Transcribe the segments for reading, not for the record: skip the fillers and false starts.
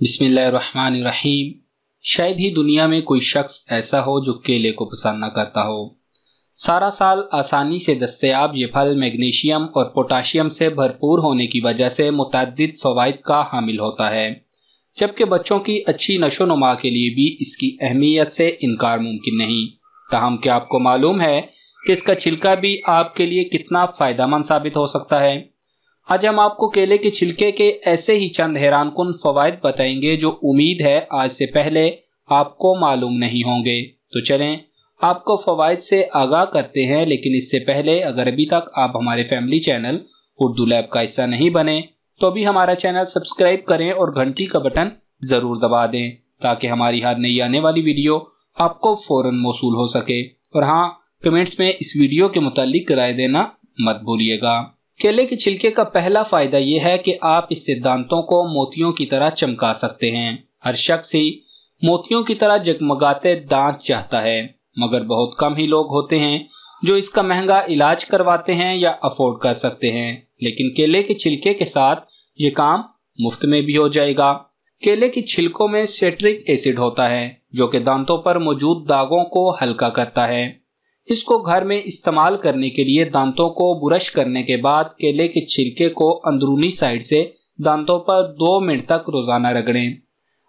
बिस्मिल्लाहिर्रहमानिर्रहीम। शायद ही दुनिया में कोई शख्स ऐसा हो जो केले को पसंद न करता हो। सारा साल आसानी से दस्तयाब ये फल मैग्नीशियम और पोटाशियम से भरपूर होने की वजह से मुतअद्दिद फ़वाइद का हामिल होता है, जबकि बच्चों की अच्छी नशोनुमा के लिए भी इसकी अहमियत से इनकार मुमकिन नहीं। ताहम क्या आपको मालूम है कि इसका छिलका भी आपके लिए कितना फ़ायदेमंद साबित हो सकता है? आज हम आपको केले के छिलके के ऐसे ही चंद हैरानकुन फवायद बताएंगे जो उम्मीद है आज से पहले आपको मालूम नहीं होंगे। तो चलें आपको फवायद से आगाह करते हैं, लेकिन इससे पहले अगर अभी तक आप हमारे फैमिली चैनल उर्दू लैब का हिस्सा नहीं बने तो अभी हमारा चैनल सब्सक्राइब करें और घंटी का बटन ज़रूर दबा दें ताकि हमारी हर नई आने वाली वीडियो आपको फ़ौरन मौसूल हो सके। और हाँ, कमेंट्स में इस वीडियो के मुतालिक राय देना मत भूलिएगा। केले के छिलके का पहला फायदा यह है कि आप इससे दांतों को मोतियों की तरह चमका सकते हैं। हर शख्स ही मोतियों की तरह जगमगाते दांत चाहता है, मगर बहुत कम ही लोग होते हैं जो इसका महंगा इलाज करवाते हैं या अफोर्ड कर सकते हैं। लेकिन केले के छिलके के साथ ये काम मुफ्त में भी हो जाएगा। केले के छिलकों में सिट्रिक एसिड होता है जो कि दांतों पर मौजूद दागों को हल्का करता है। इसको घर में इस्तेमाल करने के लिए दांतों को ब्रश करने के बाद केले के छिलके को अंदरूनी साइड से दांतों पर 2 मिनट तक रोजाना रगड़ें।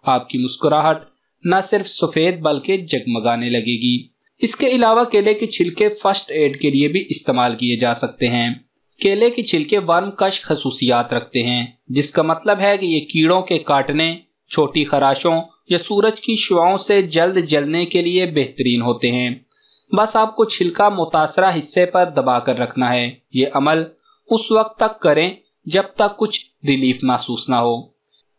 आपकी मुस्कुराहट न सिर्फ सफेद बल्कि जगमगाने लगेगी। इसके अलावा केले के छिलके फर्स्ट एड के लिए भी इस्तेमाल किए जा सकते हैं। केले के छिलके वर्मकश खसूसियात रखते हैं, जिसका मतलब है कि ये कीड़ों के काटने, छोटी खराशों या सूरज की शुआओं से जल्द जलने के लिए बेहतरीन होते हैं। बस आपको छिलका मुतासरा हिस्से पर दबा कर रखना है। ये अमल उस वक्त तक करें जब तक कुछ रिलीफ महसूस ना हो।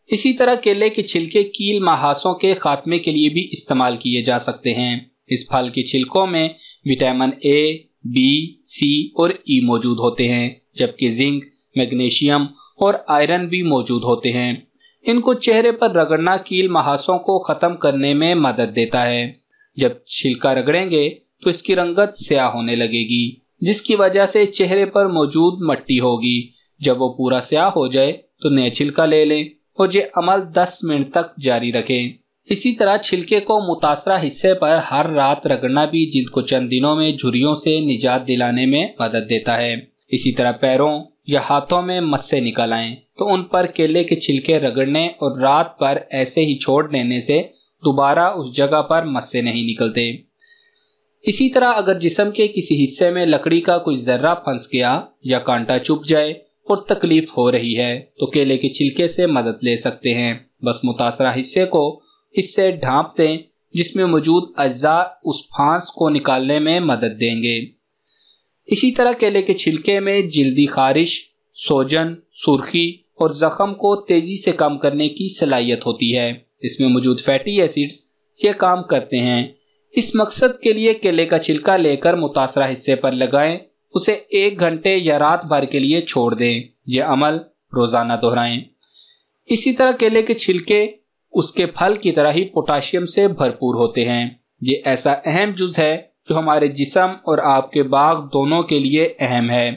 इसी तरह केले के छिलके कील महासों के खात्मे के लिए भी इस्तेमाल किए जा सकते हैं। इस फल के छिलकों में विटामिन ए, बी, सी और ई मौजूद होते हैं, जबकि जिंक, मैग्नीशियम और आयरन भी मौजूद होते हैं। इनको चेहरे पर रगड़ना कील महासों को खत्म करने में मदद देता है। जब छिलका रगड़ेंगे तो इसकी रंगत स्याह होने लगेगी, जिसकी वजह से चेहरे पर मौजूद मट्टी होगी। जब वो पूरा स्याह हो जाए तो नया छिलका ले लें और ये अमल 10 मिनट तक जारी रखें। इसी तरह छिलके को मुतासरा हिस्से पर हर रात रगड़ना भी जिल्द को चंद दिनों में झुर्रियों से निजात दिलाने में मदद देता है। इसी तरह पैरों या हाथों में मस्से निकल आएं तो उन पर केले के छिलके रगड़ने और रात भर ऐसे ही छोड़ देने से दोबारा उस जगह पर मस्से नहीं निकलते। इसी तरह अगर जिस्म के किसी हिस्से में लकड़ी का कोई जर्रा फंस गया या कांटा चुभ जाए और तकलीफ हो रही है तो केले के छिलके से मदद ले सकते हैं। बस मुतासरा हिस्से को इससे ढांप दें, जिसमें मौजूद अज्जा उस फांस को निकालने में मदद देंगे। इसी तरह केले के छिलके में जिल्दी खारिश, सोजन, सुर्खी और जख्म को तेजी से कम करने की सलाहियत होती है। इसमें मौजूद फैटी एसिड्स ये काम करते हैं। इस मकसद के लिए केले का छिलका लेकर मुतासरा हिस्से पर लगाएं, उसे 1 घंटे या रात भर के लिए छोड़ दें। यह अमल रोजाना दोहराएं। इसी तरह केले के छिलके उसके फल की तरह ही पोटाशियम से भरपूर होते हैं। ये ऐसा अहम जुज है जो हमारे जिस्म और आपके बाग दोनों के लिए अहम है।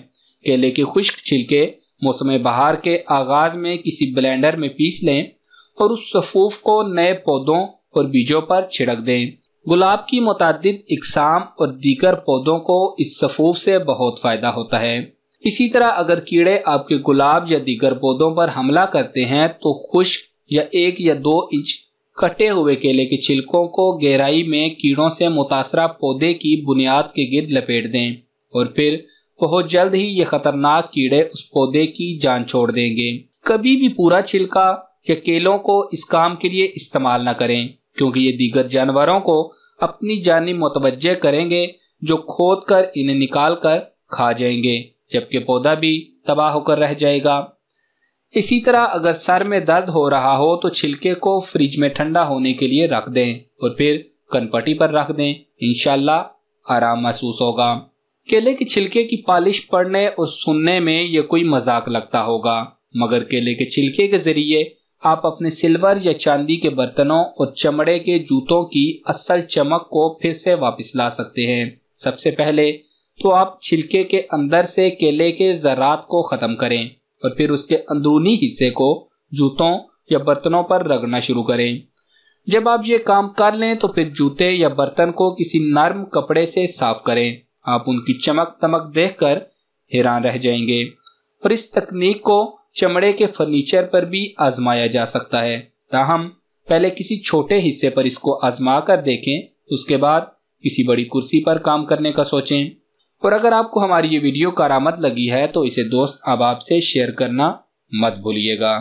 केले के खुश्क छिलके मौसम बहार के आगाज में किसी ब्लेंडर में पीस लें और उस सफूफ को नए पौधों और बीजों पर छिड़क दें। गुलाब की मुतादिद इकसाम और दीगर पौधों को इस सफूफ से बहुत फायदा होता है। इसी तरह अगर कीड़े आपके गुलाब या दीगर पौधों पर हमला करते हैं तो खुश्क या 1 या 2 इंच कटे हुए केले के छिलकों को गहराई में कीड़ों से मुतासरा पौधे की बुनियाद के गिर्द लपेट दें और फिर बहुत जल्द ही ये खतरनाक कीड़े उस पौधे की जान छोड़ देंगे। कभी भी पूरा छिलका या केलों को इस काम के लिए इस्तेमाल न करें, क्योंकि ये दीगर जानवरों को अपनी जानिब मुतवज्जे करेंगे जो खोद कर इन्हें निकाल कर खा जाएंगे, जबकि पौधा भी तबाह होकर रह जाएगा। इसी तरह अगर सर में दर्द हो रहा हो तो छिलके को फ्रिज में ठंडा होने के लिए रख दें और फिर कनपटी पर रख दें। इंशाल्लाह आराम महसूस होगा। केले के छिलके की पालिश पढ़ने और सुनने में यह कोई मजाक लगता होगा, मगर केले के छिलके के जरिए आप अपने सिल्वर या चांदी के बर्तनों और चमड़े के जूतों की असल चमक को फिर से वापस ला सकते हैं। सबसे पहले तो आप छिलके के अंदर से केले के ज़रात को ख़त्म करें और फिर उसके अंदरूनी हिस्से को जूतों या बर्तनों पर रगड़ना शुरू करें। जब आप ये काम कर लें तो फिर जूते या बर्तन को किसी नर्म कपड़े से साफ करें। आप उनकी चमक दमक देखकर हैरान रह जाएंगे। और इस तकनीक को चमड़े के फर्नीचर पर भी आजमाया जा सकता है। ताहम पहले किसी छोटे हिस्से पर इसको आजमा कर देखें, उसके बाद किसी बड़ी कुर्सी पर काम करने का सोचें। और अगर आपको हमारी ये वीडियो कारामद लगी है तो इसे दोस्त अहबाब से शेयर करना मत भूलिएगा।